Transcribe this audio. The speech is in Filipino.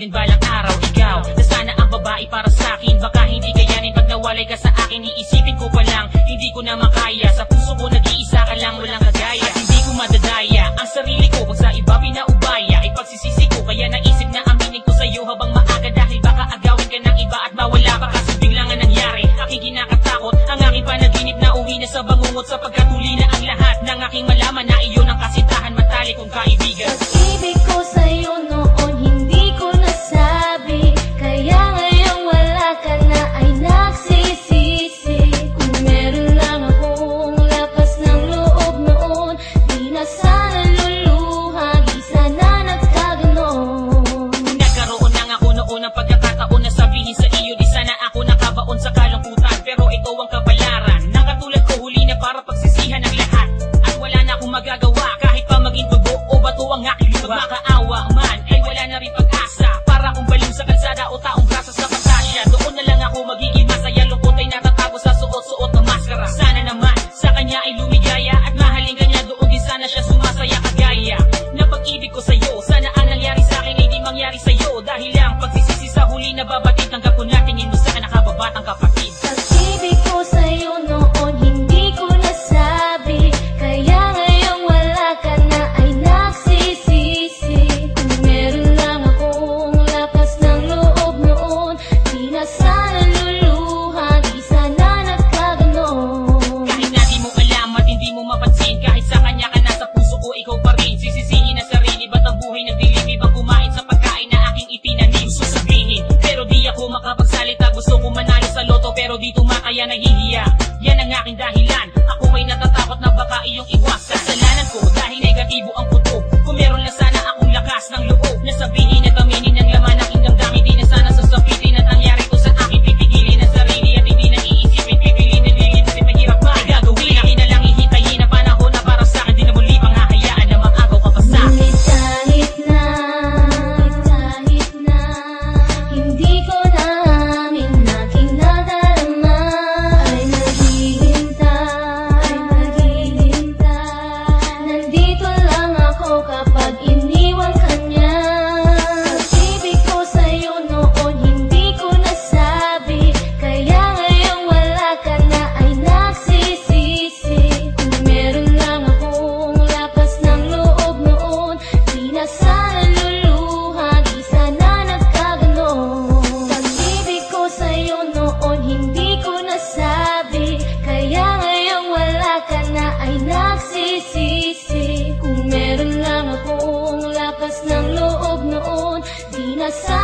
din balang araw ikaw na sana ang babae para sa akin. Baka hindi kayanin pag nawalay ka sa akin. Iisipin ko pa lang, hindi ko na makaya. Sa puso ko nag-iisa ka lang, walang kagaya. At hindi ko madadaya ang sarili ko pag sa iba pinaubaya. Ay pagsisisi ko, kaya naisip na aminin ko sa'yo habang maaga. Dahil baka agawin ka ng iba at mawala pa kasi biglang ang nangyari. Aking kinakatakot ang aking panaginip na uwi na sa bangungot. Sapagkat huli na ang lahat ng aking malaman na iyon ang kasintahan matalik kong kaibigan. Pag-ibig ko sa'yo noon hindi ko nasabi, kaya ngayon wala ka na ay nagsisisi. Kung meron lang akong lakas ng loob noon, di na sana luluha, di sana nagkaganon. Nagkaroon lang ako noon ng pagkakataon na sabihin sa iyo, di sana ako nakabaon sa kalungkutan. Pero ito ang kapalaran ng katulad ko, huli na para pagsisihan ang lahat. At wala na akong magagawa kahit pa maging tubo o bato ang aking lupa. Makaawa man ay wala na rin pag-asa, para kung baliw sa kalsada o taong grasa sa pantasya. Doon na lang ako magiging masaya, lungkot ay natatago sa suot-suot ng maskara. Sana naman sa kanya ay lumigaya at mahalin kanya, doon din sana siya sumasaya kagaya na pag-ibig ko sa'yo. Sana ang nangyari sa akin ay di mangyari sa'yo, dahil lang pagsisisi sa huli na babatid. Tanggap ko na tingin mo sa nakababatang kapatid. Pag-ibig ko sa'yo noon hindi ko nasabi, kaya ngayon wala ka na ay nagsisisi. Kung meron lang akong lakas ng loob noon, di na sana luluha, di sana nagkaganon. Kahit na di mo alam at hindi mo mapansin, kahit sa kanya ka nasa puso ko, ikaw pa rin. Sisisihin na sarili, ba't ang buhay nagdilim? Ibang kumain sa pagkain na aking itinanim. Gusto sabihin, pero di ako makapagsalita. Gusto ko manalo sa loto, pero di tumakaya, nahihiya. Yan ang aking dahilan, ako ay natatakot na baka iyong iwasan. Kasalanan ko dahil negatibo ang kutob. Kung meron lang sana akong lakas ng loob na sabihin at aminin ang laman ng aking damdamin, di na sana sasapitin at nangyari ko sa akin. Pipigilin ang sarili at hindi na iisipin, pipiliin na lilin kasi mahirap pa ay gagawin. Akin na lang hihintayin na panahon na para sa akin, di na muli pang hahayaan na maagaw ka pa sa akin. Ngunit kahit na hindi ko na amin aking nadarama, ay naghihintay, nandito lang ako kapag iniwan ka niya. Pag-ibig ko sa'yo noon hindi ko nasabi, kaya ngayon wala ka na ay nagsisisi. Kung meron lang akong lakas ng loob noon, di na sana luluha, di sana nagkaganon. Pag-ibig ko sa'yo noon hindi ko nasabi, kaya ngayon wala ka na ay nagsisisi. Kung meron lang akong lakas ng loob noon, di na sana